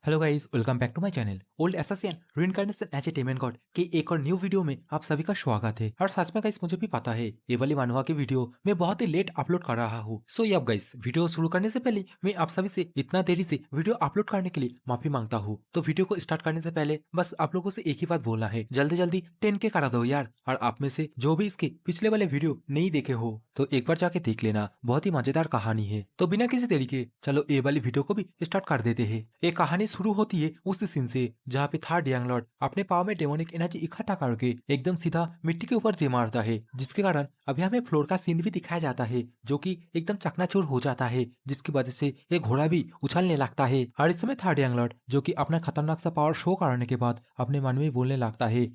Hello guys, welcome back to my channel old SSN reincarnation as a demon god के एक और new video में आप सभी का स्वागत है। और सच में गाइस मुझे भी पता है ये वाली मानवा की वीडियो मैं बहुत ही लेट अपलोड कर रहा हूँ। सो अब गाइस वीडियो शुरू करने से पहले मैं आप सभी से इतना देरी से वीडियो अपलोड करने के लिए माफी मांगता हूँ। तो वीडियो को स्टार्ट करने से पहले बस आप लोगों से एक ही बात बोलना है, जल्दी जल्दी 10K करा दो यार। और आप में से जो भी इसके पिछले वाले वीडियो नहीं देखे हो तो एक बार जाके देख लेना, बहुत ही मजेदार कहानी है। तो बिना किसी देरी के चलो ये वाली वीडियो को भी स्टार्ट कर देते हैं। ये कहानी शुरू होती है उस सीन से जहाँ पे थर्ड यंग लॉर्ड अपने पाव में डेमोनिक एनर्जी इकट्ठा करके एकदम सीधा मिट्टी के ऊपर जे मारता है, जिसके कारण अभी हमें फ्लोर का सीन भी दिखाया जाता है जो कि एकदम चकनाचूर हो जाता है, जिसकी वजह से ये घोड़ा भी उछलने लगता है। और इस समय थर्ड यंग लॉर्ड जो कि अपना खतरनाक सा पावर शो करने के बाद अपने मन में बोलने लगता है,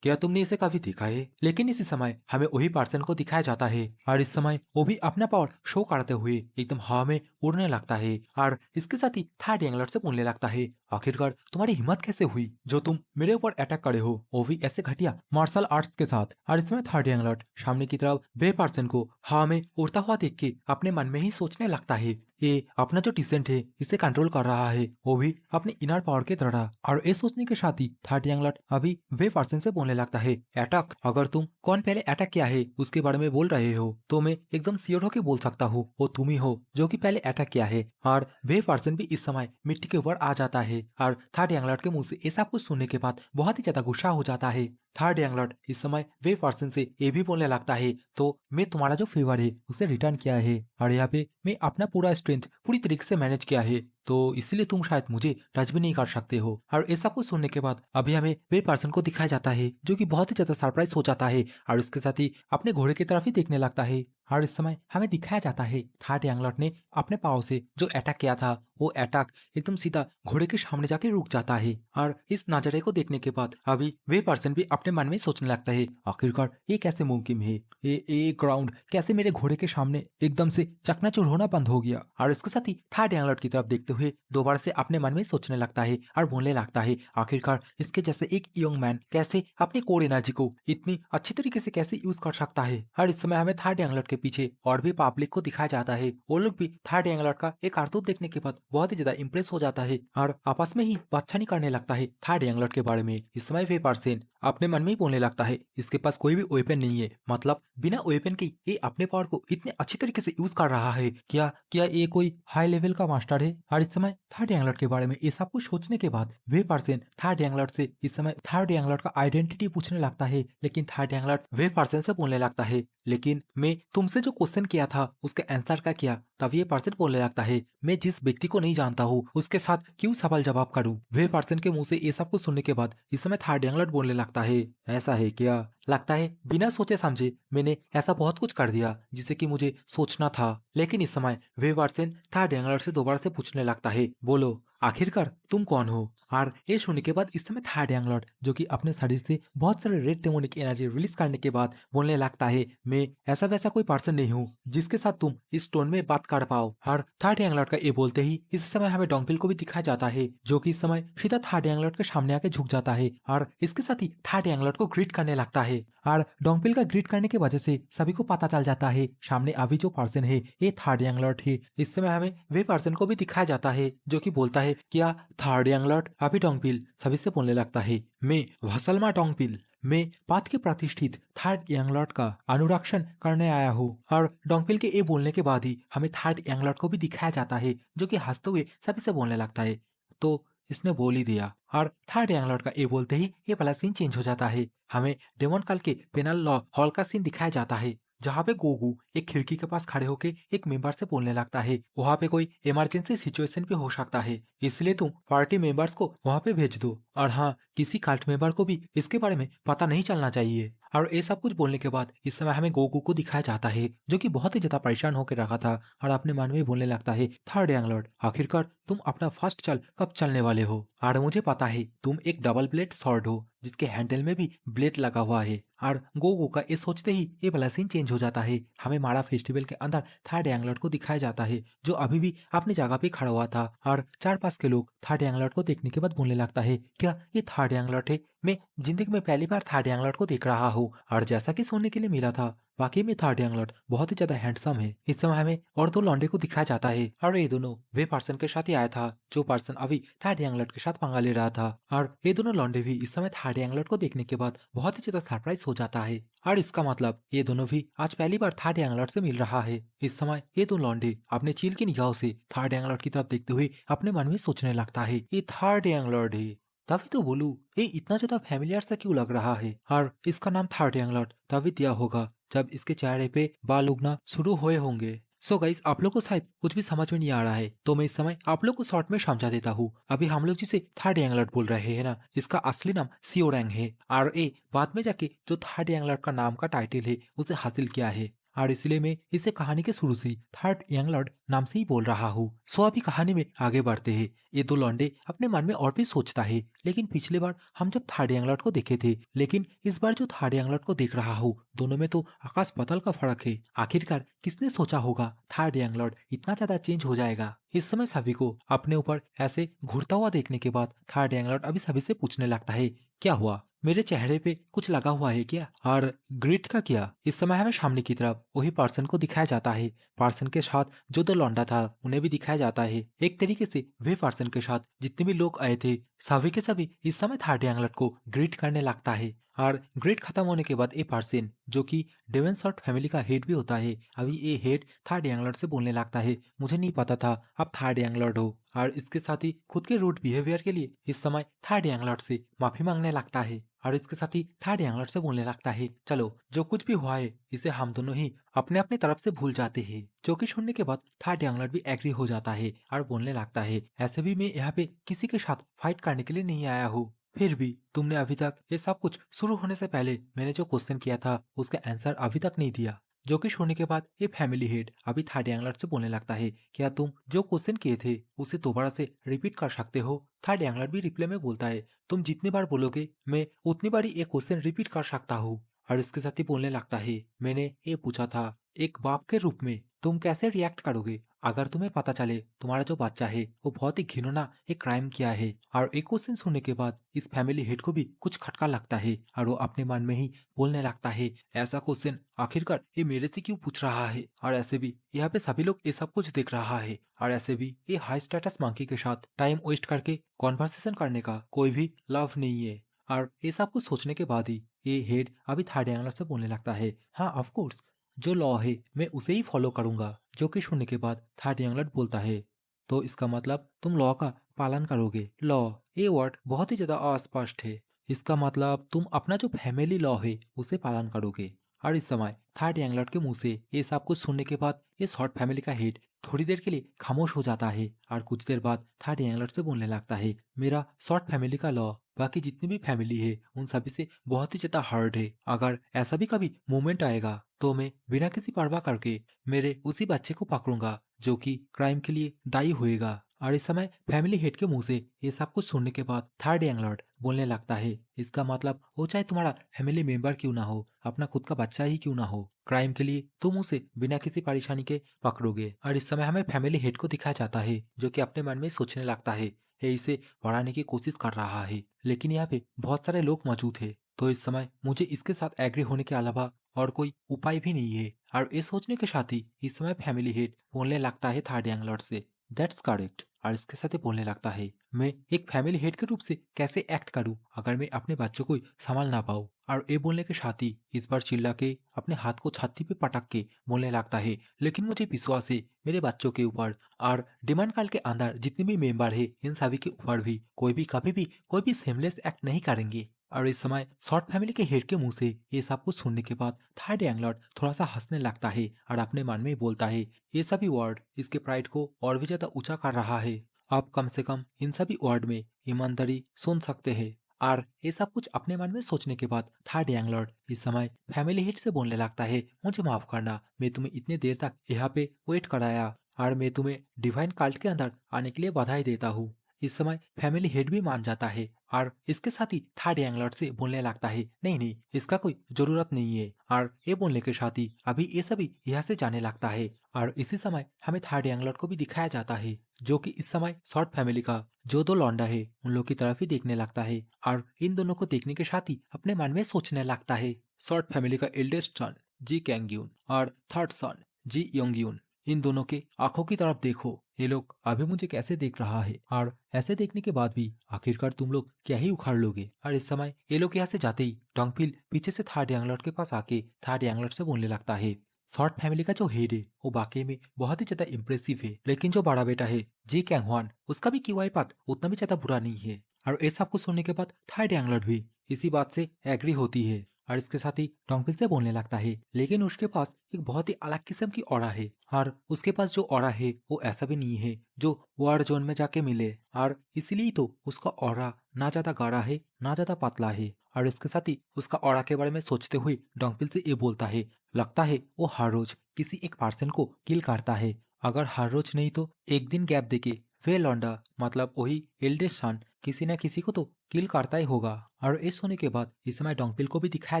क्या तुमने इसे कभी देखा है? लेकिन इसी समय हमें वही पर्सन को दिखाया जाता है और इस समय वो भी अपना पावर शो करते हुए एकदम हवा में उड़ने लगता है। और इसके साथ ही थर्ड यंग लॉर्ड से बोलने लगता है, आखिरकार तुम्हारी हिम्मत कैसे हुई जो तुम मेरे ऊपर अटैक करे हो, वो भी ऐसे घटिया मार्शल आर्ट्स के साथ। और इसमें थर्ड यंग लॉर्ड सामने की तरफ वे पर्सन को हवा में उड़ता हुआ देख के अपने मन में ही सोचने लगता है, ये अपना जो टीसेंट है इसे कंट्रोल कर रहा है, वो भी अपने इनर पावर के द्वारा। और ये सोचने के साथ ही थर्ड यंग लॉर्ड अभी वे पर्सन से बोलने लगता है, अटैक, अगर तुम कौन पहले अटैक किया है उसके बारे में बोल रहे हो तो मैं एकदम श्योर होकर बोल सकता हूँ वो तुम ही हो जो कि पहले अटैक किया है। और वे पर्सन भी इस समय मिट्टी के ऊपर आ जाता है और थर्ड यंग लॉर्ड के मुंह से ऐसा कुछ सुनने के बाद बहुत ही ज्यादा गुस्सा हो जाता है। थर्ड यंग लॉर्ड इस समय वे पर्सन से ये भी बोलने लगता है, तो मैं तुम्हारा जो फेवर है उसे रिटर्न किया है और यहाँ पे मैं अपना पूरा स्ट्रेंथ पूरी तरीके से मैनेज किया है, तो इसलिए तुम शायद मुझे टच भी नहीं कर सकते हो। और ऐसा कुछ सुनने के बाद अभी हमें वे पर्सन को दिखाया जाता है जो कि बहुत ही ज्यादा सरप्राइज हो जाता है और उसके साथ ही अपने घोड़े की तरफ ही देखने लगता है। और इस समय हमें दिखाया जाता है थर्ड यंग लॉर्ड ने अपने पाव से जो अटैक किया था वो अटैक एकदम सीधा घोड़े के सामने जाके रुक जाता है। और इस नजारे को देखने के बाद अभी वे पर्सन भी अपने मन में सोचने लगता है, आखिरकार ये कैसे मुमकिन है, ये ग्राउंड कैसे मेरे घोड़े के सामने एकदम से चकनाचूर होना बंद हो गया। और इसके साथ ही थर्ड यंग लॉर्ड की तरफ देखते हुए दोबारा से अपने मन में सोचने लगता है और बोलने लगता है, आखिरकार इसके जैसे एक यंग मैन कैसे अपनी कोर एनर्जी को इतनी अच्छी तरीके से कैसे यूज कर सकता है। और इस समय हमें थर्ड यंग लॉर्ड के पीछे और भी पब्लिक को दिखाया जाता है, वो लोग भी थर्ड यंग लॉर्ड का एक कारतूस देखने के बाद बहुत ही ज्यादा इंप्रेस हो जाता है और आपस में ही बातचीत करने लगता है थर्ड यंग लॉर्ड के बारे में। इस समय वे पर्सन अपने मन में ही बोलने लगता है, इसके पास कोई भी वेपन नहीं है, मतलब बिना वेपन के ये अपने पावर को इतने अच्छी तरीके से यूज कर रहा है, क्या क्या ये कोई हाई लेवल का मास्टर है। और इस समय थर्ड यंग लॉर्ड के बारे में ये सब कुछ सोचने के बाद वे पर्सन थर्ड यंग लॉर्ड से इस समय थर्ड यंग लॉर्ड का आइडेंटिटी पूछने लगता है, लेकिन थर्ड यंग लॉर्ड वे पर्सन से बोलने लगता है, लेकिन मैं तुमसे जो क्वेश्चन किया था उसके आंसर का क्या। तब ये पर्सन बोलने लगता है, मैं जिस व्यक्ति को नहीं जानता हूँ उसके साथ क्यों सवाल जवाब करूं। वे पर्सन के मुंह से ये सब कुछ सुनने के बाद इस समय थर्ड यंग लॉर्ड बोलने लगता है, ऐसा है क्या, लगता है बिना सोचे समझे मैंने ऐसा बहुत कुछ कर दिया जिसे कि मुझे सोचना था। लेकिन इस समय वे पर्सन थर्ड यंग लॉर्ड से दोबारा से पूछने लगता है, बोलो आखिरकार तुम कौन हो। और ये सुनने के बाद इस समय थर्ड यंग लॉर्ड जो कि अपने शरीर से बहुत सारे रेड डेमोनिक एनर्जी रिलीज करने के बाद बोलने लगता है, मैं ऐसा वैसा कोई पर्सन नहीं हूँ जिसके साथ तुम इस टोन में बात कर पाओ। और थर्ड यंग लॉर्ड का ये बोलते ही इस समय हमें डोंगपिल को भी दिखाया जाता है जो कि इस समय सीधा थर्ड यंग लॉर्ड के सामने आके झुक जाता है और इसके साथ ही थर्ड यंग लॉर्ड को ग्रीट करने लगता है। और डोंगपिल का ग्रीट करने की वजह से सभी को पता चल जाता है सामने अभी जो पर्सन है ये थर्ड यंग लॉर्ड है। इस समय हमें वे पर्सन को भी दिखाया जाता है जो कि बोलता है, क्या थर्ड यंग लॉर्ड। अभी डोंगपिल सभी से बोलने लगता है, मैं वसलमा डोंगपिल, मैं पाथ के प्रतिष्ठित थर्ड यंग लॉर्ड का अनुरक्षण करने आया हूँ। और डोंगपिल के ये बोलने के बाद ही हमें थर्ड यंग लॉर्ड को भी दिखाया जाता है जो कि हंसते हुए सभी से बोलने लगता है, तो इसने बोल ही दिया। और थर्ड यंग लॉर्ड का ये बोलते ही ये वाला सीन चेंज हो जाता है, हमें डेमन काल के पेनल लॉ हॉल का सीन दिखाया जाता है जहाँ पे गोगू एक खिड़की के पास खड़े होके एक मेंबर से बोलने लगता है, वहाँ पे कोई इमरजेंसी सिचुएशन भी हो सकता है, इसलिए तुम पार्टी मेंबर्स को वहाँ पे भेज दो। और हाँ, किसी कल्ट मेंबर को भी इसके बारे में पता नहीं चलना चाहिए। और ये सब कुछ बोलने के बाद इस समय हमें गोगू को दिखाया जाता है जो कि बहुत ही ज्यादा परेशान होकर रखा था और अपने मन में बोलने लगता है, थर्ड यंग लॉर्ड आखिरकार तुम अपना फर्स्ट चल कब चलने वाले हो। और मुझे पता है तुम एक डबल ब्लेड स्वॉर्ड हो जिसके हैंडल में भी ब्लेड लगा हुआ है। और गोगू का ये सोचते ही ये वाला सीन चेंज हो जाता है, हमें मारा फेस्टिवल के अंदर थर्ड यंग लॉर्ड को दिखाया जाता है जो अभी भी अपनी जगह पे खड़ा हुआ था। और चार पांच के लोग थर्ड यंग लॉर्ड को देखने के बाद बोलने लगता है, क्या ये थर्ड यंग लॉर्ड है, मैं जिंदगी में पहली बार थर्ड यंग लॉर्ड को देख रहा हूँ। और जैसा कि सुनने के लिए मिला था बाकी में थर्ड यंग बहुत ही ज्यादा हैंडसम है। इस समय हमें और दो लौंडे को दिखाया जाता है और ये दोनों वे पर्सन के साथ ही आया था जो पर्सन अभी थर्ड यंग के साथ पंगा ले रहा था। और ये दोनों लौंडे भी इस समय थर्ड यंग को देखने के बाद बहुत ही ज्यादा सरप्राइज हो जाता है और इसका मतलब ये दोनों भी आज पहली बार थर्ड यंग से मिल रहा है। इस समय ये दो लौंडे अपने चील की निगाहों से थर्ड यंग की तरफ देखते हुए अपने मन में सोचने लगता है ये थर्ड यंग है। तभी तो बोलू ये इतना ज्यादा फैमिलियर सा क्यों लग रहा है और इसका नाम थर्ड यंग तभी दिया होगा जब इसके चेहरे पे बाल उगना शुरू हुए होंगे। सो गाइस आप लोग को शायद कुछ भी समझ में नहीं आ रहा है तो मैं इस समय आप लोग को शॉर्ट में समझा देता हूँ। अभी हम लोग जिसे थर्ड एंगलर बोल रहे हैं ना, इसका असली नाम सियोरैंग है और ए बाद में जाके जो थर्ड एंगलर का नाम का टाइटल है उसे हासिल किया है और इसलिए मैं इसे कहानी के शुरू से थर्ड यंग नाम से ही बोल रहा हूँ। सो अभी कहानी में आगे बढ़ते हैं। ये दो लौंडे अपने मन में और भी सोचता है लेकिन पिछले बार हम जब थर्ड यंग को देखे थे लेकिन इस बार जो थर्ड यंग को देख रहा हूँ दोनों में तो आकाश पाताल का फर्क है। आखिरकार किसने सोचा होगा थर्ड यंग इतना ज्यादा चेंज हो जाएगा। इस समय सभी को अपने ऊपर ऐसे घूरता हुआ देखने के बाद थर्ड यंग अभी सभी से पूछने लगता है क्या हुआ, मेरे चेहरे पे कुछ लगा हुआ है क्या और ग्रिट का क्या। इस समय हमें सामने की तरफ वही पर्सन को दिखाया जाता है। पर्सन के साथ जो दो लौंडा था उन्हें भी दिखाया जाता है। एक तरीके से वे पर्सन के साथ जितने भी लोग आए थे सभी के सभी इस समय थर्ड यंग को ग्रीट करने लगता है और ग्रेड खत्म होने के बाद ये पर्सन जो कि डेवेनसॉर्ट फैमिली का हेड भी होता है अभी ये हेड थर्ड यंग से बोलने लगता है मुझे नहीं पता था आप थर्ड यंग हो और इसके साथ ही खुद के रूड बिहेवियर के लिए इस समय थर्ड यंग से माफी मांगने लगता है और इसके साथ ही थर्ड यंग से बोलने लगता है चलो जो कुछ भी हुआ है इसे हम दोनों ही अपने अपने तरफ से भूल जाते हैं। जो कि सुनने के बाद थर्ड यंग भी एग्री हो जाता है और बोलने लगता है ऐसे भी मैं यहाँ पे किसी के साथ फाइट करने के लिए नहीं आया हूँ, फिर भी तुमने अभी तक ये सब कुछ शुरू होने से पहले मैंने जो क्वेश्चन किया था उसका आंसर अभी तक नहीं दिया। जो कि सुनने के बाद ये फैमिली हेड अभी थर्ड एंगलर से बोलने लगता है क्या तुम जो क्वेश्चन किए थे उसे दोबारा से रिपीट कर सकते हो। थर्ड एंगलर भी रिप्लाई में बोलता है तुम जितनी बार बोलोगे मैं उतनी बार ये क्वेश्चन रिपीट कर सकता हूँ। और इसके साथ ही बोलने लगता है मैंने ये पूछा था एक बाप के रूप में तुम कैसे रिएक्ट करोगे अगर तुम्हें पता चले तुम्हारा जो बच्चा है वो बहुत ही घिनौना एक क्राइम किया है। और एक क्वेश्चन सुनने के बाद इस फैमिली हेड को भी कुछ खटका लगता है और वो अपने मन में ही बोलने लगता है ऐसा क्वेश्चन आखिरकार ये मेरे से क्यों पूछ रहा है और ऐसे भी यहाँ पे सभी लोग ये सब कुछ देख रहा है और ऐसे भी ये हाई स्टेटस मंकी के साथ टाइम वेस्ट करके कॉन्वर्सेशन करने का कोई भी लाभ नहीं है। और ये सब कुछ सोचने के बाद ही ये हेड अभी थर्ड एंगल से बोलने लगता है हाँ ऑफ कोर्स जो लॉ है मैं उसे ही फॉलो करूंगा। जो कि सुनने के बाद थर्ड यंगलट बोलता है तो इसका मतलब तुम लॉ का पालन करोगे। लॉ ये वर्ड बहुत ही ज्यादा अस्पष्ट है, इसका मतलब तुम अपना जो फैमिली लॉ है उसे पालन करोगे। और इस समय थर्ड यंगलट के मुंह से ये सब कुछ सुनने के बाद ये शॉर्ट फैमिली का हेड थोड़ी देर के लिए खामोश हो जाता है और कुछ देर बाद थर्ड यंगलट से बोलने लगता है मेरा शॉर्ट फैमिली का लॉ बाकी जितनी भी फैमिली है उन सभी से बहुत ही ज्यादा हार्ड है। अगर ऐसा भी कभी मोमेंट आएगा तो मैं बिना किसी परवाह करके मेरे उसी बच्चे को पकड़ूंगा जो कि क्राइम के लिए दायी होएगा। और इस समय फैमिली हेड के मुंह से ये सब कुछ सुनने के बाद थर्ड यंगलॉर्ड बोलने लगता है इसका मतलब वो चाहे तुम्हारा फैमिली मेंबर क्यों ना हो अपना खुद का बच्चा ही क्यों ना हो क्राइम के लिए तुम उसे बिना किसी परेशानी के पकड़ोगे। और इस समय हमें फैमिली हेड को दिखाया जाता है जो कि अपने मन में सोचने लगता है ये इसे बढ़ाने की कोशिश कर रहा है लेकिन यहाँ पे बहुत सारे लोग मौजूद है तो इस समय मुझे इसके साथ एग्री होने के अलावा और कोई उपाय भी नहीं है। और ये सोचने के साथ ही इस समय फैमिली हेड बोलने लगता है थर्ड यंगलॉर्ड से दैट्स करेक्ट। और इसके साथ ही बोलने लगता है मैं एक फैमिली हेड के रूप से कैसे एक्ट करूं अगर मैं अपने बच्चों को संभाल ना पाऊं। और ये बोलने के साथ ही इस बार चिल्ला के अपने हाथ को छाती पे पटक के बोलने लगता है लेकिन मुझे विश्वास है मेरे बच्चों के ऊपर और डिमांड काल के अंदर जितने भी मेंबर है इन सभी के ऊपर भी कोई भी कभी भी कोई भी सेमलेस एक्ट नहीं करेंगे। और इस समय शॉर्ट फैमिली के हेड के मुंह से ये सब कुछ सुनने के बाद थर्ड यंगलॉर्ड थोड़ा सा हंसने लगता है और अपने मन में बोलता है ये सभी वर्ड इसके प्राइड को और भी ज्यादा ऊंचा कर रहा है। आप कम से कम इन सभी वर्ड में ईमानदारी सुन सकते हैं। और ये सब कुछ अपने मन में सोचने के बाद थर्ड यंगलॉर्ड इस समय फैमिली हेड से बोलने लगता है मुझे माफ करना मैं तुम्हें इतने देर तक यहाँ पे वेट कराया और मैं तुम्हें डिवाइन काल्ट के अंदर आने के लिए बधाई देता हूँ। इस समय फैमिली हेड भी मान जाता है और इसके साथ ही थर्ड यंगलॉर्ड से बोलने लगता है नहीं नहीं इसका कोई जरूरत नहीं है। और ये बोलने के साथ ही अभी ये सभी यहाँ से जाने लगता है। और इसी समय हमें थर्ड यंगलॉर्ड को भी दिखाया जाता है जो कि इस समय शॉर्ट फैमिली का जो दो लौंडा है उन लोग की तरफ ही देखने लगता है और इन दोनों को देखने के साथ ही अपने मन में सोचने लगता है शॉर्ट फैमिली का एल्डेस्ट सन जी कैंगयून और थर्ड सन जी योंगयून, इन दोनों के आंखों की तरफ देखो। ये लोग अभी मुझे कैसे देख रहा है, और ऐसे देखने के बाद भी आखिरकार तुम लोग क्या ही उखाड़ लोगे। और इस समय ये लोग यहाँ से जाते ही डोंगपिल पीछे से थर्ड यांगलॉट के पास आके थर्ड यांगलॉट से बोलने लगता है। शॉर्ट फैमिली का जो हेड है वो वाकई में बहुत ही ज्यादा इम्प्रेसिव है, लेकिन जो बड़ा बेटा है जी कैंगवान, उसका भी क्यूआई पाथ उतना भी ज्यादा बुरा नहीं है। और ये सब कुछ सुनने के बाद थर्ड यांगलॉट भी इसी बात से एग्री होती है, और इसके साथ ही डोंगपिल से बोलने लगता है। लेकिन उसके पास एक बहुत ही अलग किस्म की ऑरा है, और उसके पास जो ऑरा है वो ऐसा भी नहीं है जो वार जोन में जाके मिले, और इसलिए तो उसका ऑरा ना ज्यादा गाढ़ा है ना ज्यादा पतला है। और इसके साथ ही उसका ऑरा के बारे में सोचते हुए डोंगपिल से ये बोलता है, लगता है वो हर रोज किसी एक पर्सन को किल करता है। अगर हर रोज नहीं तो एक दिन गैप देके वे लौंडा, मतलब वही एल्डेस्ट सन, किसी न किसी को तो किल करता ही होगा। और इस होने के बाद इस समय डोंगपिल को भी दिखाया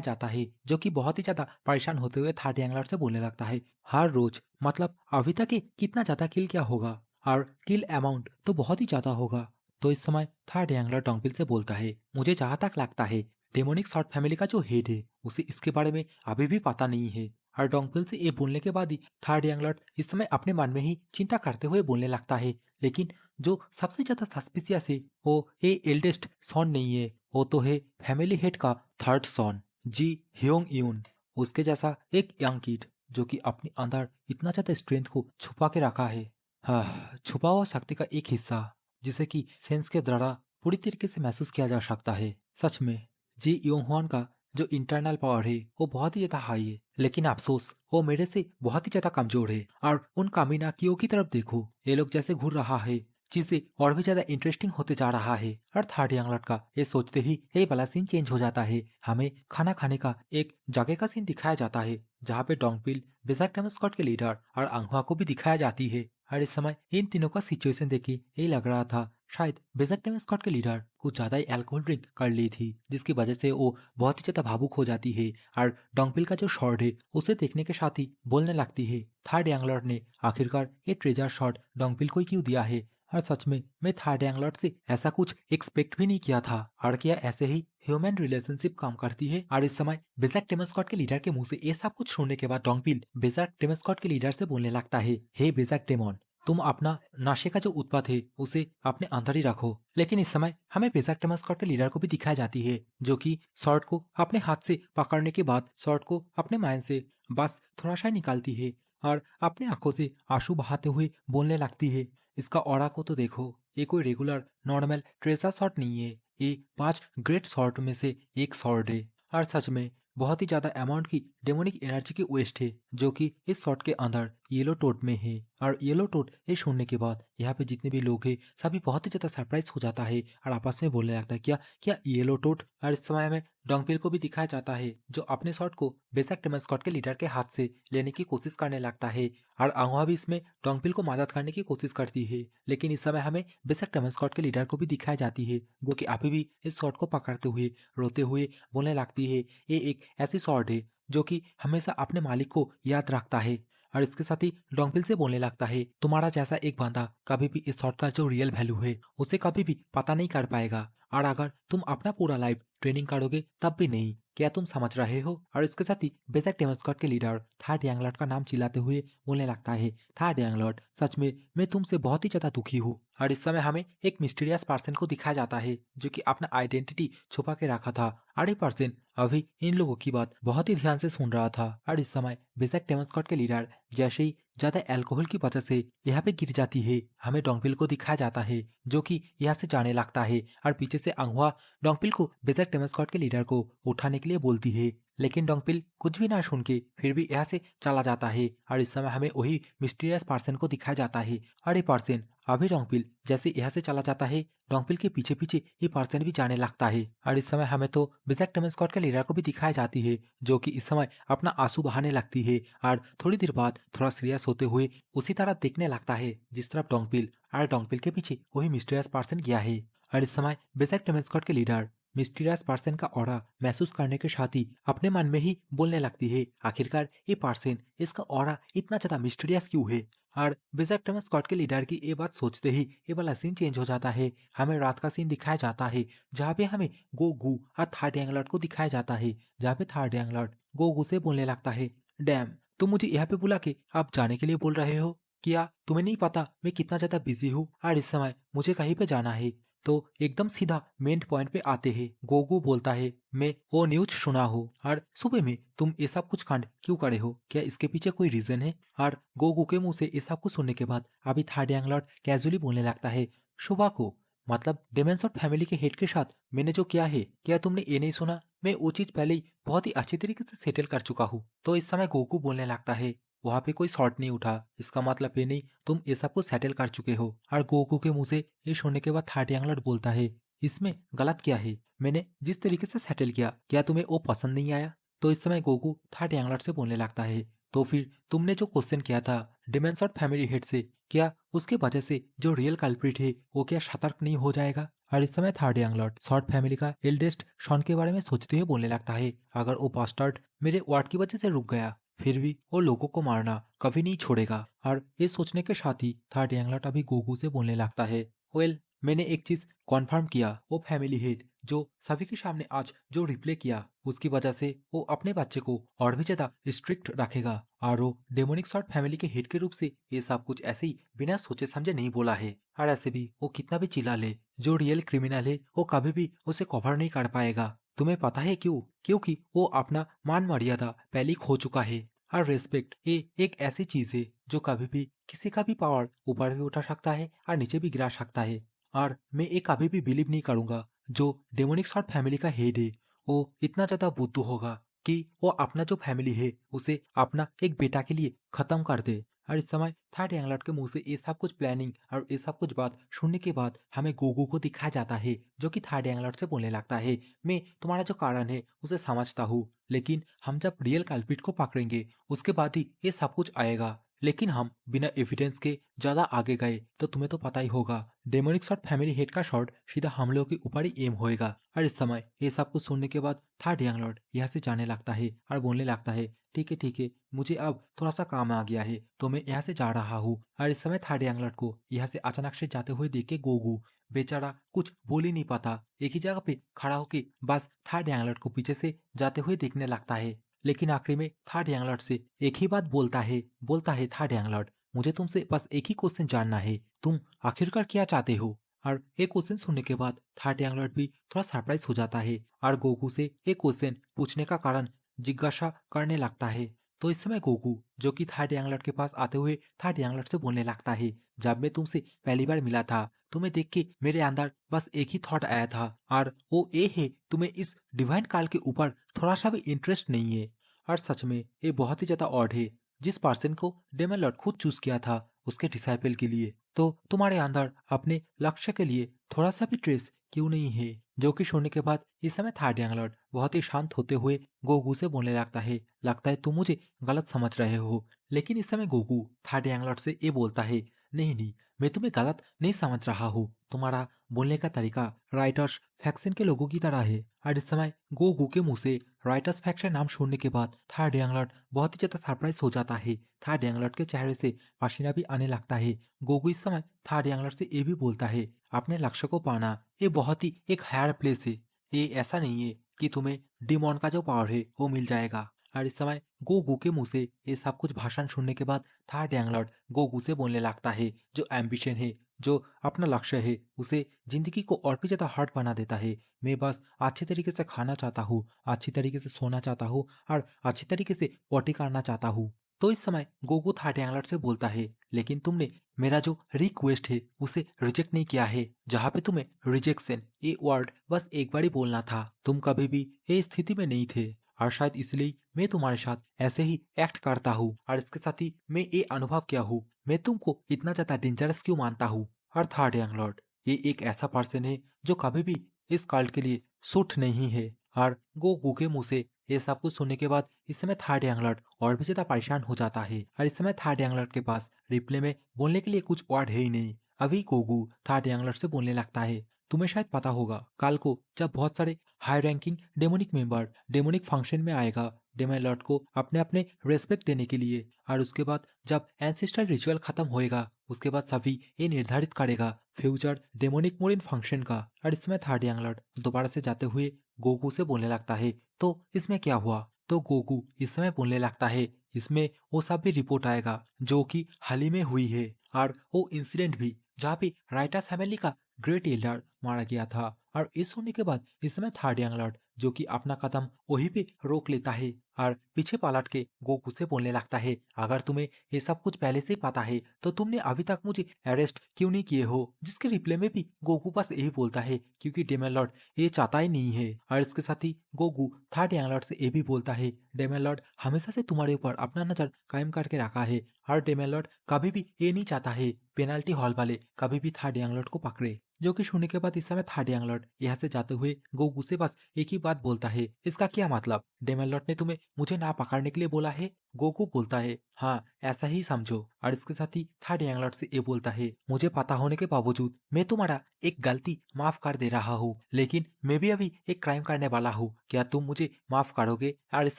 जाता है, जो कि बहुत ही ज्यादा परेशान होते हुए थर्ड एंगलर से बोलने लगता है, हर रोज मतलब अभी तक ही कितना ज्यादा किल क्या होगा, और किल अमाउंट तो बहुत ही ज्यादा होगा। तो इस समय थर्ड एंगलर डोंगपिल से बोलता है, मुझे जहां तक लगता है डेमोनिक शॉर्ट फैमिली का जो हेड है उसे इसके बारे में अभी भी पता नहीं है। और डोंगपिल से ये बोलने के बाद ही थर्ड एंगलर इस समय अपने मन में ही चिंता करते हुए बोलने लगता है, लेकिन जो सबसे ज्यादा सस्पिशियस है वो ये एल्डेस्ट सॉन नहीं है, वो तो है फैमिली हेड का थर्ड सॉन जी ह्योंग यून। उसके जैसा एक यंग किड जो कि अपने अंदर इतना ज्यादा स्ट्रेंथ को छुपा के रखा है। हाँ, छुपा हुआ शक्ति का एक हिस्सा जिसे कि सेंस के द्वारा पूरी तरीके से महसूस किया जा सकता है। सच में जी योंग हुआन का जो इंटरनल पावर है वो बहुत ही ज्यादा हाई है, लेकिन अफसोस वो मेरे से बहुत ही ज्यादा कमजोर है। और उन कामिनाकियों की तरफ देखो, ये लोग जैसे घूर रहा है, चीजें और भी ज्यादा इंटरेस्टिंग होते जा रहा है। और थर्ड यांगलट का ये सोचते ही ये वाला सीन चेंज हो जाता है। हमें खाना खाने का एक जगह का सीन दिखाया जाता है, जहाँ पे डोंगपिल बेसाक स्क्वाड के लीडर और अंगहुआ को भी दिखाया जाती है। और इस समय इन तीनों का सिचुएशन देख यही लग रहा था शायद बेसाक स्क्वाड के लीडर कुछ ज्यादा ही अल्कोहल ड्रिंक कर ली थी, जिसकी वजह से वो बहुत ही ज्यादा भावुक हो जाती है। और डोंगपिल का जो शॉट है उसे देखने के साथ ही बोलने लगती है, थर्ड यांगलट ने आखिरकार ये ट्रेजर शॉट डोंगपिल को ही क्यों दिया है। और सच में मैं थर्ड एंगलट से ऐसा कुछ एक्सपेक्ट भी नहीं किया था, और क्या ऐसे ही ह्यूमन रिलेशनशिप काम करती है। और इस समय बेजक टेमस्कॉट के लीडर के मुंह से ये सब कुछ सुनने के बाद डोंगपिल बेजक टेमस्कॉट के लीडर से बोलने लगता है, हे बेजक टेमन, तुम अपना नशे का जो उत्पाद है उसे अपने अंदर ही रखो। लेकिन इस समय हमें बेजक टेमस्कॉट के लीडर को भी दिखाई जाती है, जो कि शॉर्ट को अपने हाथ से पकड़ने के बाद शॉर्ट को अपने माइंड से बस थोड़ा सा निकालती है, और अपने आंखों से आंसू बहाते हुए बोलने लगती है, इसका ऑरा को तो देखो, ये कोई रेगुलर नॉर्मल ट्रेजर शॉट नहीं है, ये 5 ग्रेट शॉट में से एक शॉट है। और सच में बहुत ही ज्यादा अमाउंट की डेमोनिक एनर्जी की वेस्ट है, जो कि इस शॉट के अंदर येलो टोट में है। और येलो टोट ये सुनने के बाद यहाँ पे जितने भी लोग हैं सभी बहुत ही ज्यादा सरप्राइज हो जाता है, और आपस में बोलने लगता है, क्या क्या येलो टोट। और इस समय में डोंगपिल को भी दिखाया जाता है, जो अपने शॉट को बेशक टेमस्कॉट के लीडर के हाथ से लेने की कोशिश करने लगता है। और अंगुआ भी इसमें डोंगपिल को मदद करने की कोशिश करती है। लेकिन इस समय हमें बेशक टेमस्कॉट के लीडर को भी दिखाई जाती है, जो कि अभी भी इस शॉट को पकड़ते हुए रोते हुए बोलने लगती है, ये एक ऐसी शॉट है जो कि हमेशा अपने मालिक को याद रखता है। और इसके साथ ही डोंगपिल से बोलने लगता है, तुम्हारा जैसा एक बंदा कभी भी इस शॉट का जो रियल वैल्यू है उसे कभी भी पता नहीं कर पाएगा, और अगर तुम अपना पूरा लाइफ ट्रेनिंग करोगे तब भी नहीं, क्या तुम समझ रहे हो। और इसके साथ ही बेशक टेमस्कॉट के लीडर थर्ड यांगलॉट का नाम चिल्लाते हुए बोलने लगता है, थर्ड यांगलॉट, सच में मैं तुमसे बहुत ही ज्यादा दुखी हूँ। और इस समय हमें एक मिस्टीरियस पर्सन को दिखाया जाता है, जो कि अपना आइडेंटिटी छुपा के रखा था। और ये पर्सन अभी इन लोगों की बात बहुत ही ध्यान से सुन रहा था। और इस समय बेशक टेमस्कॉट के लीडर जैसे ही ज्यादा अल्कोहल की वजह से यहाँ पे गिर जाती है, हमें डोंगपिल को दिखाया जाता है, जो कि यहाँ से जाने लगता है। और पीछे से अंगुआ डोंगपिल को बेशक टेमस्कॉट के लीडर को उठाने के लिए बोलती है, लेकिन डोंगपिल कुछ भी ना सुन के फिर भी यहाँ से चला जाता है। और इस समय हमें वही मिस्टीरियस पर्सन को दिखाया जाता है। और ये पर्सन अभी डोंगपिल जैसे यहाँ से चला जाता है, डोंगपिल के पीछे पीछे ये पर्सन भी जाने लगता है। और इस समय हमें तो बेशक टेमस्कॉट के लीडर को भी दिखाई जाती है, जो कि इस समय अपना आंसू बहाने लगती है, और थोड़ी देर बाद थोड़ा सीरियस होते हुए उसी तरह देखने लगता है जिस तरफ डोंगपिल, और डोंगपिल के पीछे वही मिस्टीरियस पर्सन गया है। और इस समय बेशक टेमस्कॉट के लीडर मिस्टीरियस पर्सन का ऑरा महसूस करने के साथ ही अपने मन में ही बोलने लगती है, आखिरकार ये पर्सन, इसका ऑरा इतना ज्यादा मिस्टीरियस क्यों है। और बेशक टेमस्कॉट के लीडर की ये बात सोचते ही ये वाला सीन चेंज हो जाता है। हमें रात का सीन दिखाया जाता है, जहाँ पे हमें गोगू और थर्ड यांगलॉट को दिखाया जाता है, जहाँ पे थर्ड यांगलॉट गोगू से बोलने लगता है, डैम, तुम मुझे यहाँ पे बुला के आप जाने के लिए बोल रहे हो? क्या तुम्हें नहीं पता मैं कितना ज्यादा बिजी हूँ और इस समय मुझे कहीं पे जाना है? तो एकदम सीधा मेन पॉइंट पे आते हैं। गोगू बोलता है, मैं वो न्यूज सुना हूँ और सुबह में तुम ऐसा कुछ कांड क्यों करे हो? क्या इसके पीछे कोई रीजन है? और गोगू के मुंह से ऐसा कुछ सुनने के बाद अभी थर्ड यंग लॉर्ड कैजुअली बोलने लगता है, सुबह को मतलब डेमेंसॉर्ट फैमिली के हेड के साथ मैंने जो किया है, क्या तुमने ये नहीं सुना? मैं वो चीज पहले ही बहुत ही अच्छी तरीके से सेटल कर चुका हूँ। तो इस समय गोकू बोलने लगता है, वहां पे कोई शॉट नहीं उठा, इसका मतलब ये नहीं तुम ये सब कुछ सेटल कर चुके हो। और गोकू के मुंह से ये सुनने के बाद थर्ड यंगलट बोलता है, इसमें गलत क्या है? मैंने जिस तरीके से सेटल किया, क्या तुम्हें वो पसंद नहीं आया? तो इस समय गोकू थर्ड यंगलट से बोलने लगता है, तो फिर तुमने जो क्वेश्चन किया था डिमेंसॉर्ट फैमिली हेड से, क्या उसके वजह से जो रियल कल्प्रिट है वो क्या सतर्क नहीं हो जाएगा? और इस समय third young Lord short family का एल्डेस्ट शॉन के बारे में सोचते हुए बोलने लगता है, अगर वो बास्टर्ड मेरे वार्ड की वजह से रुक गया, फिर भी वो लोगों को मारना कभी नहीं छोड़ेगा। और ये सोचने के साथ ही थर्ड यंग लॉर्ड अभी गोगू से बोलने लगता है, वेल मैंने एक चीज कॉन्फर्म किया, वो फैमिली हेड जो सभी के सामने आज जो रिप्ले किया, उसकी वजह से वो अपने बच्चे को और भी ज्यादा स्ट्रिक्ट रखेगा। और वो डेमोनिक शॉर्ट फैमिली के हेड के रूप से ये सब कुछ ऐसे ही बिना सोचे समझे नहीं बोला है। और ऐसे भी वो कितना भी चिल्ला ले, जो रियल क्रिमिनल है वो कभी भी उसे कवर नहीं कर पाएगा। तुम्हें पता है क्यों? क्योंकि वो अपना मान मर्यादा पहले ही खो चुका है। और रेस्पेक्ट ये एक ऐसी चीज है जो कभी भी किसी का भी पावर ऊपर भी उठा सकता है और नीचे भी गिरा सकता है। और मैं ये कभी भी बिलीव नहीं करूंगा जो डेमोनिक शॉर्ट फैमिली का हेड है वो इतना ज्यादा बुद्धू होगा कि वो अपना जो फैमिली है उसे अपना एक बेटा के लिए खत्म कर दे। और इस समय थर्ड यंगलट के मुंह से ये सब कुछ प्लानिंग और ये सब कुछ बात सुनने के बाद हमें गोगू को दिखाया जाता है, जो कि थर्ड यंगलट से बोलने लगता है, मैं तुम्हारा जो कारण है उसे समझता हूँ, लेकिन हम जब रियल कल्प्रिट को पकड़ेंगे उसके बाद ही ये सब कुछ आएगा। लेकिन हम बिना एविडेंस के ज्यादा आगे गए तो तुम्हें तो पता ही होगा, डेमोनिक शॉट फैमिली हेड का शॉट सीधा हम लोगों के ऊपर ही एम होएगा। और इस समय ये सब कुछ सुनने के बाद थर्ड यंग लॉर्ड यहाँ से जाने लगता है और बोलने लगता है, ठीक है, मुझे अब थोड़ा सा काम आ गया है तो मैं यहाँ से जा रहा हूँ। और इस समय थर्ड यंग लॉर्ड को यहाँ से अचानक से जाते हुए देख के गोगू बेचारा कुछ बोल ही नहीं पाता, एक ही जगह पे खड़ा होके बस थर्ड यंग लॉर्ड को पीछे से जाते हुए देखने लगता है। लेकिन आखिरी में थर्ड यंग लॉर्ड से एक ही बात बोलता है थर्ड यंग लॉर्ड, मुझे तुमसे बस एक ही क्वेश्चन जानना है, तुम आखिरकार क्या चाहते हो? और एक क्वेश्चन सुनने के बाद थर्ड यंग लॉर्ड भी थोड़ा सरप्राइज हो जाता है और गोकू से एक क्वेश्चन पूछने का कारण जिज्ञासा करने लगता है। तो इस समय गोकू जो कि थर्ड यंग लॉर्ड के पास आते हुए थर्ड यंग लॉर्ड से बोलने लगता है, जब मैं तुमसे पहली बार मिला था तुम्हें देख के मेरे अंदर बस एक ही थॉट आया था, और वो ये है तुम्हें इस डिवाइन काल के ऊपर थोड़ा सा भी इंटरेस्ट नहीं है। और सच में ये बहुत ही ज्यादा ऑड है, जिस पर्सन को डेमन लॉर्ड खुद चूज किया था उसके डिसाइपल के लिए, तो तुम्हारे अंदर अपने लक्ष्य के लिए थोड़ा सा भी ट्रेस क्यों नहीं है? जो कि सुनने के बाद इस समय थर्ड यंग लॉर्ड बहुत ही शांत होते हुए गोगू से बोलने लगता है तुम मुझे गलत समझ रहे हो। लेकिन इस समय गोगू थर्ड यंग लॉर्ड से ये बोलता है, नहीं नहीं, मैं तुम्हें गलत नहीं समझ रहा हूँ, तुम्हारा बोलने का तरीका राइटर्स फैक्शन के लोगों की तरह है। और इस समय गोगू के मुंह से राइटर्स फैक्शन नाम सुनने के बाद थर्ड यंग लॉर्ड बहुत ही ज्यादा सरप्राइज हो जाता है। थर्ड यंग लॉर्ड के चेहरे से पसीना भी आने लगता है। गोगू इस समय थर्ड यंग लॉर्ड से ये भी बोलता है, अपने लक्ष्य को पाना ये बहुत ही एक हायर प्लेस है, ये ऐसा नहीं है कि तुम्हें डिमॉन का जो पावर है वो मिल जाएगा। और इस समय गोगू के मुंह से ये सब कुछ भाषण सुनने के बाद थर्ड यंग लॉर्ड गोगू से बोलने लगता है, जो एम्बिशन है, जो अपना लक्ष्य है, उसे जिंदगी को और भी ज्यादा हार्ड बना देता है। मैं बस अच्छे तरीके से खाना चाहता हूँ, अच्छी तरीके से सोना चाहता हूँ और अच्छी तरीके से पॉटी करना चाहता हूँ। तो इस समय गोगू थर्ड यंग लॉर्ड से बोलता है, लेकिन तुमने मेरा जो रिक्वेस्ट है उसे रिजेक्ट नहीं किया है, जहाँ पे तुम्हें रिजेक्शन ये वर्ड बस एक बार ही बोलना था, तुम कभी भी ये स्थिति में नहीं थे। और शायद इसलिए मैं तुम्हारे साथ ऐसे ही एक्ट करता हूँ, और इसके साथ ही मैं ये अनुभव किया हूँ, मैं तुमको इतना ज्यादा डेंजरस क्यों मानता हूँ। और थर्ड यंग लॉर्ड ये एक ऐसा पर्सन है जो कभी भी इस कल्ट के लिए सूट नहीं है। और गोगू के मुंह से ये सब कुछ सुनने के बाद इस समय थर्ड यंग लॉर्ड और भी ज्यादा परेशान हो जाता है। और इस समय थर्ड यंग लॉर्ड के पास रिप्ले में बोलने के लिए कुछ वर्ड है ही नहीं। अभी गोगू थर्ड यंग लॉर्ड से बोलने लगता है, तुम्हें शायद पता होगा कल को जब बहुत सारे high ranking demonic member demonic function में आएगा डेमन लॉर्ड को अपने अपने रेस्पेक्ट देने के लिए, और उसके बाद जब एंसेस्ट्रल रिचुअल खत्म होएगा उसके बाद सभी ये निर्धारित करेगा फ्यूचर डेमोनिक मोरिन फंक्शन का। और इसमें थर्ड यंग लॉर्ड दोबारा से जाते हुए गोगू से बोलने लगता है, तो इसमें क्या हुआ? तो गोगू इस समय बोलने लगता है, इसमें वो सब भी रिपोर्ट आएगा जो कि हाल ही में हुई है, और वो इंसिडेंट भी जहाँ पे राइटर्स फैमिली का ग्रेट एल्डर मारा गया था। और इस होने के बाद इस समय थर्ड यंग लॉर्ड जो कि अपना कदम वहीं पे रोक लेता है और पीछे पलट के गोकू से बोलने लगता है, अगर तुम्हें ये सब कुछ पहले से ही पता है तो तुमने अभी तक मुझे अरेस्ट क्यों नहीं किए हो। जिसके रिप्लाई में भी गोकू बस यही बोलता है क्योंकि डेमन लॉर्ड ये चाहता ही नहीं है। और इसके साथ ही गोकू थर्ड यंग लॉर्ड से ये भी बोलता है, डेमन लॉर्ड हमेशा से तुम्हारे ऊपर अपना नजर कायम करके रखा है और डेमन लॉर्ड कभी भी ये नहीं चाहता है पेनाल्टी हॉल वाले कभी भी थर्ड यंग लॉर्ड को पकड़े। जो कि सुनने के बाद इस समय थर्ड यंग लॉर्ड यहाँ से जाते हुए गोकू से बस एक ही बात बोलता है, इसका क्या मतलब, डेमन लॉर्ड ने तुम्हें मुझे ना पकड़ने के लिए बोला है। गोकू बोलता है, हाँ ऐसा ही समझो। और इसके साथ ही थर्ड यंग लॉर्ड से ये बोलता है, मुझे पता होने के बावजूद मैं तुम्हारा एक गलती माफ कर दे रहा हूँ, लेकिन मैं भी अभी एक क्राइम करने वाला हूँ, क्या तुम मुझे माफ करोगे। और इस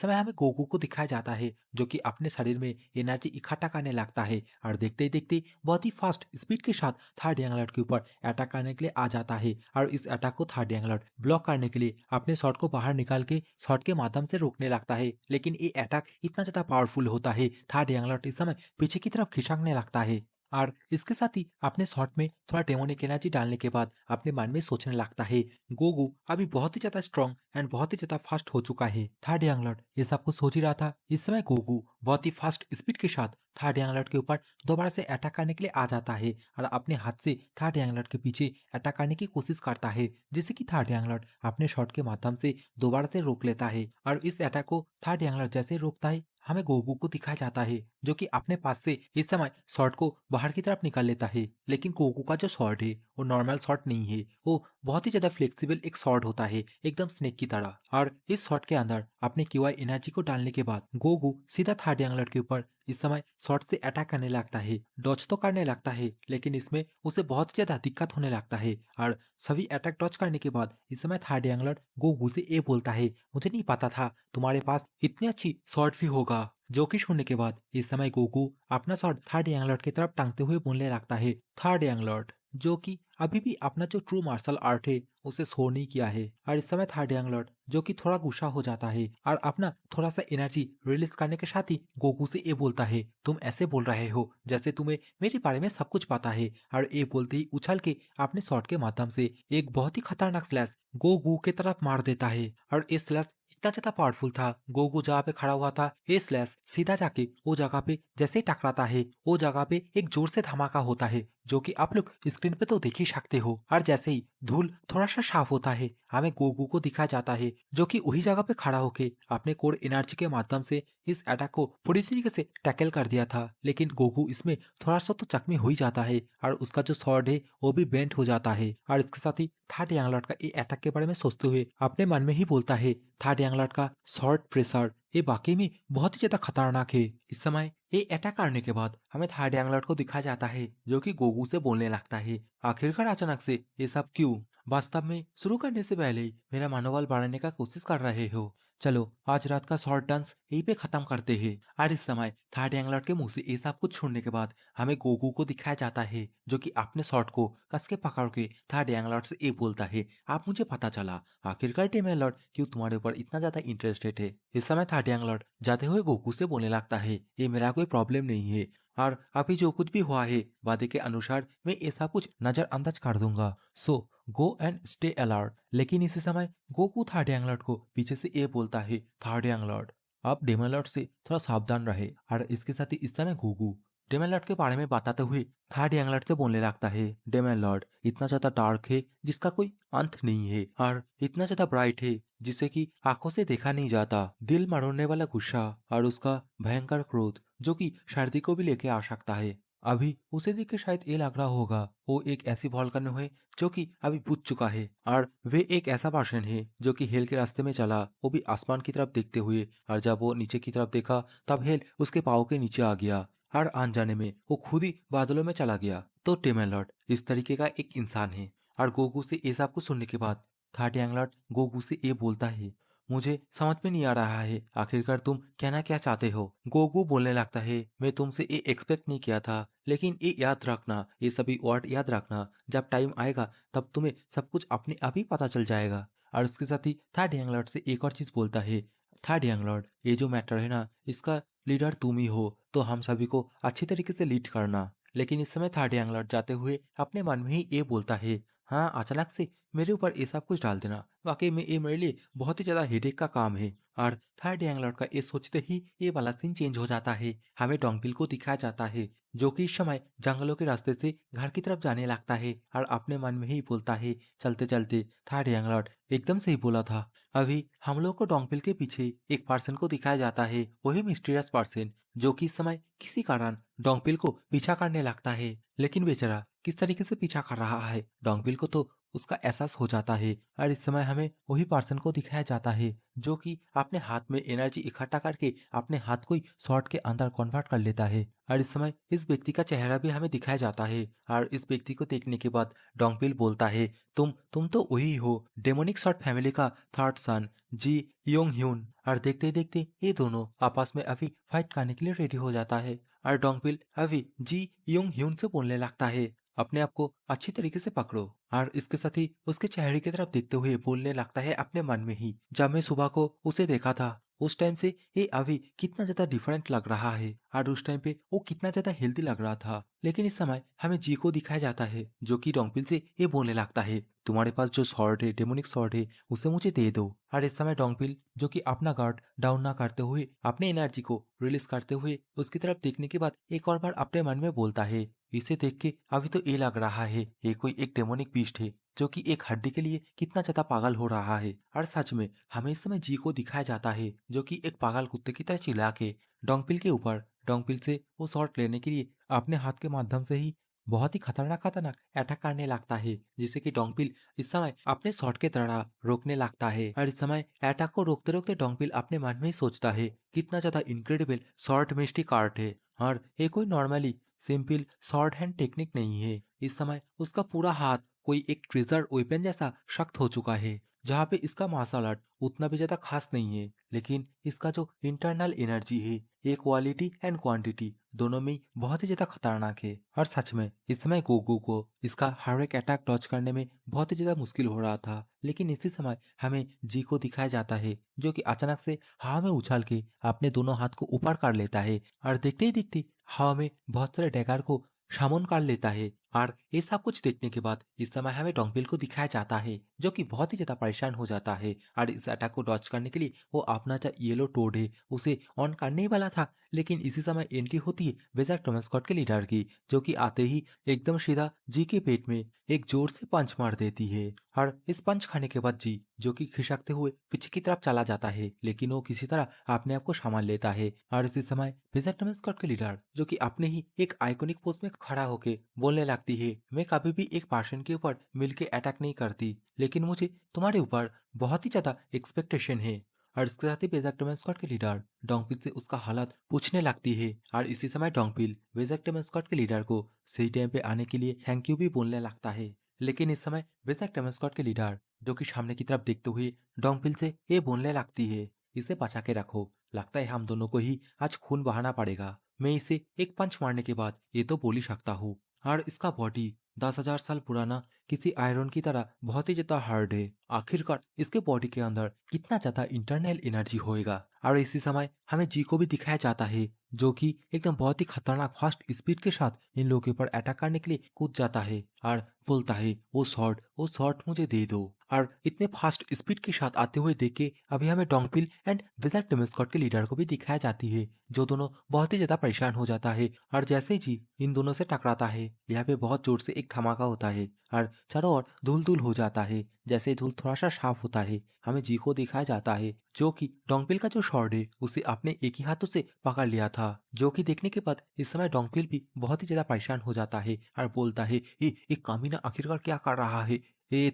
समय हमें गोकू को दिखाया जाता है जो कि अपने शरीर में एनर्जी इकट्ठा करने लगता है और देखते ही देखते बहुत ही फास्ट स्पीड के साथ थर्ड यंग लॉर्ड के ऊपर अटैक करने के लिए आ जाता है। और इस अटैक को थर्ड यंग लॉर्ड ब्लॉक करने के लिए अपने शॉट को बाहर निकाल के शॉट के माध्यम से रोकने लगता है, लेकिन ये अटैक इतना ज्यादा पावरफुल होता है थर्ड यंग लॉर्ड इस समय पीछे की तरफ खिसकने लगता है। और इसके साथ ही अपने शॉट में थोड़ा डेमोनिक एनर्जी डालने के बाद अपने मन में सोचने लगता है, गोगू अभी बहुत ही ज्यादा स्ट्रांग एंड बहुत ही ज्यादा फास्ट हो चुका है। थर्ड यंग लॉर्ड ये सब कुछ सोच ही रहा था, इस समय गोगू बहुत ही फास्ट स्पीड के साथ थर्ड यंग लॉर्ड के ऊपर दोबारा से अटैक करने के लिए आ जाता है और अपने हाथ से थर्ड यंग लॉर्ड के पीछे अटैक करने की कोशिश करता है, जिससे कि थर्ड यंग लॉर्ड अपने शॉट के माध्यम से दोबारा से रोक लेता है। और इस अटैक को थर्ड यंग लॉर्ड जैसे रोकता है हमें गोगू को दिखाया जाता है जो कि अपने पास से इस समय शॉट को बाहर की तरफ निकाल लेता है, लेकिन गोगू का जो शॉट है वो नॉर्मल शॉट नहीं है, वो बहुत ही ज्यादा फ्लेक्सिबल एक शॉट होता है एकदम स्नेक की तरह। और इस शॉट के अंदर अपने क्यूआई एनर्जी को डालने के बाद गोगू सीधा थर्ड यंग लॉर्ड के ऊपर इस समय शॉट से अटैक करने लगता है, डॉच तो करने लगता है लेकिन इसमें उसे बहुत ही ज्यादा दिक्कत होने लगता है। और सभी अटैक डॉच करने के बाद इस समय थर्ड यंग लॉर्ड गोगू से ये बोलता है, मुझे नहीं पता था तुम्हारे पास इतनी अच्छी शॉट भी होगा। जो कि सुनने के बाद इस समय गोकू अपना शॉट थर्ड यंग लॉर्ड की तरफ टांगते हुए बोलने लगता है, थर्ड यंग लॉर्ड जो कि अभी भी अपना जो ट्रू मार्शल आर्ट है उसे शो नहीं किया है। और इस समय थर्ड यंग लॉर्ड जो कि थोड़ा गुस्सा हो जाता है और अपना थोड़ा सा एनर्जी रिलीज करने के साथ ही गोकू से ये बोलता है, तुम ऐसे बोल रहे हो जैसे तुम्हें मेरे बारे में सब कुछ पता है। और ये बोलते ही उछल के अपने शॉट के माध्यम से एक बहुत ही खतरनाक स्लैश गोगू के तरफ मार देता है। और ये स्लैश इतना ज्यादा पावरफुल था, गोगू जहाँ पे खड़ा हुआ था ये स्लैश सीधा जाके वो जगह पे जैसे ही टकराता है वो जगह पे एक जोर से धमाका होता है जो कि आप लोग स्क्रीन पे तो देख ही सकते हो। और जैसे ही धूल थोड़ा सा साफ होता है हमें गोगू को दिखाया जाता है जो कि वही जगह पे खड़ा होके अपने कोर एनर्जी के माध्यम से इस अटैक को पूरी तरीके से टैकल कर दिया था, लेकिन गोगू इसमें थोड़ा सा तो जख्मी हो ही जाता है और उसका जो स्वॉर्ड है वो भी बेंट हो जाता है। और इसके साथ ही थर्ड यंग लॉर्ड का ये अटैक के बारे में सोचते हुए अपने मन में ही बोलता है, थर्ड यंग लॉर्ड का शॉर्ट प्रेशर ये वाकई में बहुत ही ज्यादा खतरनाक है। इस समय ये अटैक करने के बाद हमें थर्ड यंग लॉर्ड को दिखाया जाता है जो कि गोगू से बोलने लगता है, आखिरकार अचानक से ये सब क्यों, वास्तव में शुरू करने से पहले ही मेरा मनोबल बढ़ाने का कोशिश कर रहे हो, चलो आज रात का शॉर्ट डांस यहीं पे खत्म करते हैं। और इस समय थर्ड यंग लॉर्ड के मुंह से ये सब कुछ सुनने के बाद हमें गोगू को दिखाया जाता है जो कि अपने शॉट को कस के पकड़ के थर्ड यंग लॉर्ड से ये बोलता है, आप मुझे पता चला आखिरकार डेमन लॉर्ड क्यों तुम्हारे ऊपर इतना ज्यादा इंटरेस्टेड है। इस समय थर्ड यंग लॉर्ड जाते हुए गोकू से बोलने लगता है, ये मेरा कोई प्रॉब्लम नहीं है और अभी जो कुछ भी हुआ है वादे के अनुसार मैं ऐसा कुछ नजरअंदाज कर दूंगा, सो गो एंड स्टे अलर्ट। लेकिन इसी समय गोकू थर्ड यंग लॉर्ड को पीछे से ये बोलता है, थर्ड यंग लॉर्ड आप डेमन लॉर्ड से थोड़ा सावधान रहे। और इसके साथ ही इस समय गोकू डेमन लॉर्ड के बारे में बताते हुए थर्ड यंग लॉर्ड से बोलने लगता है, डेमन लॉर्ड इतना ज्यादा डार्क है जिसका कोई अंत नहीं है और इतना ज्यादा ब्राइट है जिसे कि आंखों से देखा नहीं जाता, दिल मरोड़ने वाला गुस्सा और उसका भयंकर क्रोध जो कि सर्दी को भी लेके आ सकता है। अभी उसे देख के शायद ये लग रहा होगा वो एक ऐसी वॉल्केनो है जो कि अभी बुझ चुका है और वे एक ऐसा पर्सन है जो कि हेल के रास्ते में चला वो भी आसमान की तरफ देखते हुए, और जब वो नीचे की तरफ देखा तब हेल उसके पाँव के नीचे आ गया और अनजाने में वो खुद ही बादलों में चला गया। तो डेमन लॉर्ड इस तरीके का एक इंसान है। और गोगू से ये सब कुछ सुनने के बाद थर्ड यंग लॉर्ड गोगू से ये बोलता है, मुझे समझ में नहीं आ रहा है आखिरकार तुम कहना क्या चाहते हो। गोगू बोलने लगता है, मैं तुमसे ये एक्सपेक्ट नहीं किया था, लेकिन ये याद रखना, ये सभी वर्ड याद रखना, जब टाइम आएगा तब तुम्हें सब कुछ अपने आप ही पता चल जाएगा। और उसके साथ ही थर्ड यंग लॉर्ड से एक और चीज बोलता है, थर्ड यंग लॉर्ड, ये जो मैटर है ना, इसका लीडर तुम ही हो, तो हम सभी को अच्छी तरीके से लीड करना। लेकिन इस समय थर्ड यंग लॉर्ड जाते हुए अपने मन में ही ये बोलता है, हाँ अचानक से मेरे ऊपर ये सब कुछ डाल देना, वाकई में ये मेरे लिए बहुत ही ज्यादा हेडेक का काम है। और थर्ड यंग लॉर्ड का ये सोचते ही ये वाला सीन चेंज हो जाता है। हमें डोंगबिल को दिखाया जाता है जो कि इस समय जंगलों के रास्ते से घर की तरफ जाने लगता है और अपने मन में ही बोलता है, चलते चलते थर्ड यंग लॉर्ड एकदम सही बोला था। अभी हम लोग को डोंगबिल के पीछे एक पर्सन को दिखाया जाता है, वही मिस्टीरियस पर्सन जो कि इस समय किसी कारण डोंगबिल को पीछा करने लगता है। लेकिन बेचारा किस तरीके से पीछा कर रहा है डोंगबिल को तो उसका एहसास हो जाता है। और इस समय हमें वही पर्सन को दिखाया जाता है जो कि अपने हाथ में एनर्जी इकट्ठा करके अपने हाथ को ही शॉर्ट के अंदर कन्वर्ट कर लेता है। और इस समय इस व्यक्ति का चेहरा भी हमें दिखाया जाता है। और इस व्यक्ति को देखने के बाद डोंगबिल बोलता है, तुम तो वही हो डेमोनिक शॉर्ट फैमिली का थर्ड सन जी योंग ह्यून। और देखते ही देखते ये दोनों आपस में अभी फाइट करने के लिए रेडी हो जाता है। और डोंगबिल अभी जी योंग ह्यून से बोलने लगता है, अपने आप को अच्छी तरीके से पकड़ो। और इसके साथ ही उसके चेहरे की तरफ देखते हुए बोलने लगता है अपने मन में ही, जब मैं सुबह को उसे देखा था उस टाइम से ये अभी कितना ज्यादा डिफरेंट लग रहा है और उस टाइम पे वो कितना ज्यादा हेल्दी लग रहा था। लेकिन इस समय हमें जी को दिखाया जाता है जो कि डोंगबिल से ये बोलने लगता है, तुम्हारे पास जो स्वॉर्ड है डेमोनिक स्वॉर्ड है उसे मुझे दे दो। और इस समय डोंगबिल जो कि अपना गार्ड डाउन ना करते हुए अपने एनर्जी को रिलीज करते हुए उसकी तरफ देखने के बाद एक और बार अपने मन में बोलता है, इसे देख के अभी तो ये लग रहा है ये कोई एक डेमोनिक बीस्ट है जो कि एक हड्डी के लिए कितना ज्यादा पागल हो रहा है। और सच में हमें इस समय जी को दिखाया जाता है जो कि एक पागल कुत्ते की तरह चिल्ला के डोंगबिल के ऊपर डोंगबिल से वो शॉट लेने के लिए अपने हाथ के माध्यम से ही बहुत ही खतरनाक खतरनाक अटैक करने लगता है, जिससे कि डोंगबिल इस समय अपने शॉट के तरह रोकने लगता है। और इस समय अटैक को रोकते रोकते डोंगबिल अपने मन में ही सोचता है, कितना ज्यादा इनक्रेडिबल शॉर्ट मिस्टिक आर्ट है और ये कोई normally simple short hand technique नहीं है। इस समय उसका पूरा हाथ कोई एक ट्रेजर वेपन जैसा सख्त हो चुका है, जहाँ पे इसका मार्शल आर्ट उतना भी ज्यादा खास नहीं है, लेकिन इसका जो इंटरनल एनर्जी है ये क्वालिटी एंड क्वांटिटी दोनों में ही बहुत ही ज्यादा खतरनाक है। और सच में इस समय गोगो को इसका हर एक अटैक डॉज करने में बहुत ही ज्यादा मुश्किल हो रहा था। लेकिन इसी समय हमें जी को दिखाया जाता है जो कि अचानक से हवा में उछाल के अपने दोनों हाथ को ऊपर कर लेता है और देखते ही देखते हवा में बहुत सारे डैगर को शामोन कर लेता है। और ये सब कुछ देखने के बाद इस समय हमें डोंगबिल को दिखाया जाता है जो कि बहुत ही ज्यादा परेशान हो जाता है। और इस अटैक को डॉच करने के लिए वो अपना जो येलो टोड है उसे ऑन करने ही वाला था, लेकिन इसी समय एंट्री होती है बेजर टोमेस्कॉट के लीडर की, जो कि आते ही एकदम सीधा जी के पेट में एक जोर से पंच मार देती है। और इस पंच खाने के बाद जी जो कि खिसकते हुए पीछे की तरफ चला जाता है, लेकिन वो किसी तरह अपने आप को संभाल लेता है। और इसी समय बेजर टोमेस्कॉट के लीडर जो कि अपने ही एक आइकॉनिक पोस्ट में खड़ा होके बोलने लगती है, मैं कभी भी एक पर्सन के ऊपर मिलके अटैक नहीं करती, लेकिन मुझे तुम्हारे ऊपर बहुत ही ज्यादा एक्सपेक्टेशन है। और इसके साथ ही बेजक स्क्वाड के लीडर डोंगबिल से उसका हालत पूछने लगती है। और इसी समय डोंगबिल बेजक स्क्वाड के लीडर को सही टाइम पे आने के लिए थैंक यू भी बोलने लगता है। लेकिन इस समय बेजक स्क्वाड के लीडर जो कि सामने की तरफ देखते हुए डोंगबिल से ये बोलने लगती है, इसे बचा के रखो, लगता है हम दोनों को ही आज खून बहाना पड़ेगा। मैं इसे एक पंच मारने के बाद ये तो बोल ही सकता हूँ। और इसका बॉडी 10,000 साल पुराना किसी आयरन की तरह बहुत ही ज्यादा हार्ड है। आखिरकार इसके बॉडी के अंदर कितना ज्यादा इंटरनल एनर्जी होएगा। और इसी समय हमें जी को भी दिखाया जाता है जो कि एकदम बहुत ही खतरनाक फास्ट स्पीड के साथ इन लोगों के ऊपर अटैक करने के लिए कूद जाता है और बोलता है, वो शॉट मुझे दे दो। और इतने फास्ट स्पीड के साथ आते हुए देख के अभी हमें डोंगबिल एंड विजय टेमेस्कॉट के लीडर को भी दिखाया जाती है, जो दोनों बहुत ही ज्यादा परेशान हो जाता है। और जैसे ही जी इन दोनों से टकराता है यहाँ पे बहुत जोर से एक धमाका होता है और चारों ओर धूल धूल हो जाता है। जैसे ही धूल थोड़ा सा साफ होता है हमें जी को दिखाया जाता है जो कि डोंगबिल का जो शॉर्ड है उसे अपने एक ही हाथों से पकड़ लिया था, जो कि देखने के बाद इस समय डोंगबिल भी बहुत ही ज्यादा परेशान हो जाता है और बोलता है, ये कामीना आखिरकार क्या कर रहा है, ये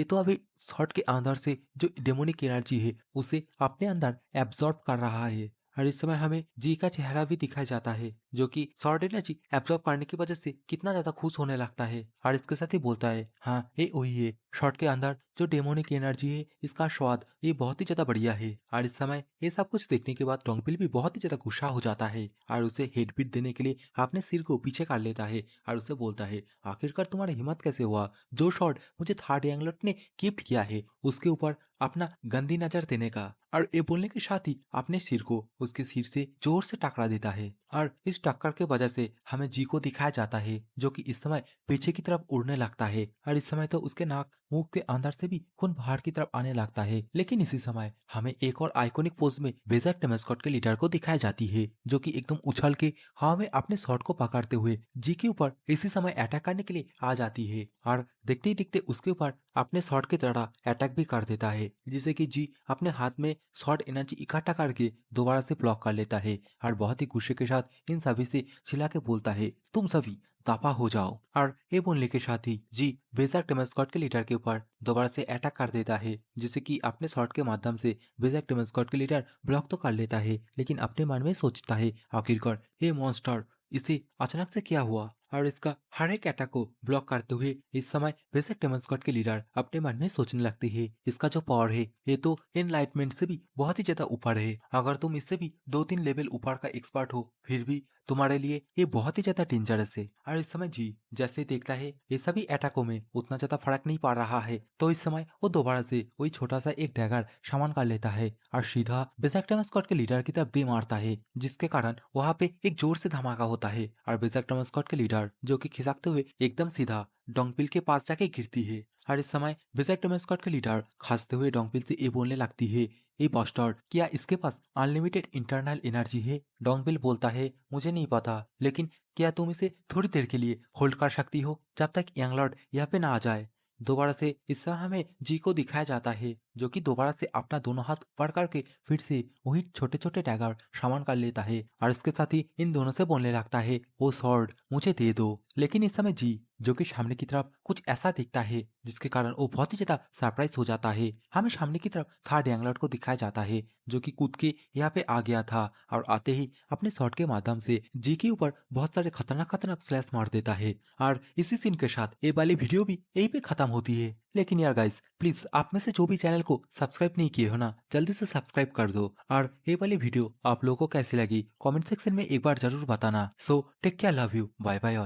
तो अभी शॉर्ट के अंदर से जो डेमोनिक एनर्जी है उसे अपने अंदर एब्जॉर्ब कर रहा है। और इस समय हमें जी का चेहरा भी दिखाया जाता है जो कि शॉर्ट एनर्जी एब्जॉर्ब करने की वजह से कितना ज्यादा खुश होने लगता है और इसके साथ ही बोलता है, हाँ ये वही है, शॉर्ट के अंदर जो डेमोनिक एनर्जी है इसका स्वाद ये बहुत ही ज्यादा बढ़िया है। और इस समय ये सब कुछ देखने के बाद डोंगबिल भी बहुत ही ज्यादा गुस्सा हो जाता है और उसे हेड बीट देने के लिए अपने सिर को पीछे कर लेता है और उसे बोलता है, आखिरकार तुम्हारा हिम्मत कैसे हुआ जो शॉट मुझे थर्ड एंगलट ने गिफ्ट किया है उसके ऊपर अपना गंदी नजर देने का। और ये बोलने के साथ ही अपने सिर को उसके सिर से जोर से टकरा देता है और इस टक्कर के वजह से हमें जी को दिखाया जाता है जो कि इस समय पीछे की तरफ उड़ने लगता है और इस समय तो उसके नाक मुंह के अंदर से भी खून बाहर की तरफ आने लगता है। लेकिन इसी समय हमें एक और आइकॉनिक पोज में बेजर टेमेस्कॉट के लीडर को दिखाई जाती है जो कि एकदम उछल के हवा में अपने शॉट को पकड़ते हुए जी के ऊपर इसी समय अटैक करने के लिए आ जाती है और देखते ही देखते उसके ऊपर अपने शॉट की तरह अटैक भी कर देता है जिसे कि जी अपने हाथ में शॉर्ट एनर्जी इकट्ठा करके दोबारा से ब्लॉक कर लेता है और बहुत ही गुस्से के साथ इन सभी से चिल्ला के बोलता है, तुम सभी दफा हो जाओ। और ये बोलने के साथ ही जी बेजर टेमेस्कॉट के लीडर के ऊपर दोबारा से अटैक कर देता है जिसे कि अपने शॉट के माध्यम से बेजर टेमेस्कॉट के लीडर ब्लॉक तो कर लेता है लेकिन अपने मन में सोचता है, आखिरकार ये मॉन्स्टर इसे अचानक से क्या हुआ। और इसका हर एक अटैक को ब्लॉक करते हुए इस समय बेसिक टेमस्कॉट के लीडर अपने मन में सोचने लगती है, इसका जो पावर है ये तो एनलाइटमेंट से भी बहुत ही ज्यादा ऊपर है, अगर तुम इससे भी 2-3 लेवल ऊपर का एक्सपर्ट हो फिर भी तुम्हारे लिए ये बहुत ही ज्यादा डेंजरस है। और इस समय जी जैसे ही देखता है ये सभी अटैकों में उतना ज्यादा फर्क नहीं पड़ रहा है तो इस समय वो दोबारा से वही छोटा सा एक डैगर सामान कर लेता है और सीधा बेसिक टेमस्कॉट के लीडर की तरफ दे मारता है जिसके कारण वहाँ पे एक जोर से धमाका होता है और बेसिक टेमस्कॉट के लीडर जो कि खिसकते हुए एकदम सीधा डोंगपिल के पास जाके गिरती है। और इस समय बेसिक टेमस्कॉट के लीडर खांसते हुए डोंगपिल से ये बोलने लगती है, ये बस्टर्ड क्या इसके पास अनलिमिटेड इंटरनल एनर्जी है? डोंगबिल बोलता है, मुझे नहीं पता लेकिन क्या तुम इसे थोड़ी देर के लिए होल्ड कर सकती हो जब तक यंगलॉर्ड यहाँ पे ना आ जाए। दोबारा से इस समय हमें जी को दिखाया जाता है जो कि दोबारा से अपना दोनों हाथ ऊपर करके फिर से वही छोटे छोटे डैगर सामान कर लेता है और इसके साथ ही इन दोनों से बोलने लगता है, वो स्वॉर्ड मुझे दे दो। लेकिन इस समय जी जो कि सामने की तरफ कुछ ऐसा दिखता है जिसके कारण वो बहुत ही ज्यादा सरप्राइज हो जाता है। हमें सामने की तरफ थर्ड एंगलर्ट को दिखाया जाता है जो कि कूद के यहाँ पे आ गया था और आते ही अपने शॉट के माध्यम से जी के ऊपर बहुत सारे खतरनाक खतरनाक स्लैश मार देता है। और इसी सीन के साथ ये वाली वीडियो भी यही पे खत्म होती है। लेकिन यार गाइस प्लीज आप में से जो भी चैनल को सब्सक्राइब नहीं किए हो ना जल्दी से सब्सक्राइब कर दो और ये वाली वीडियो आप लोगों को कैसी लगी कमेंट सेक्शन में एक बार जरूर बताना। So take care, love you, bye bye all.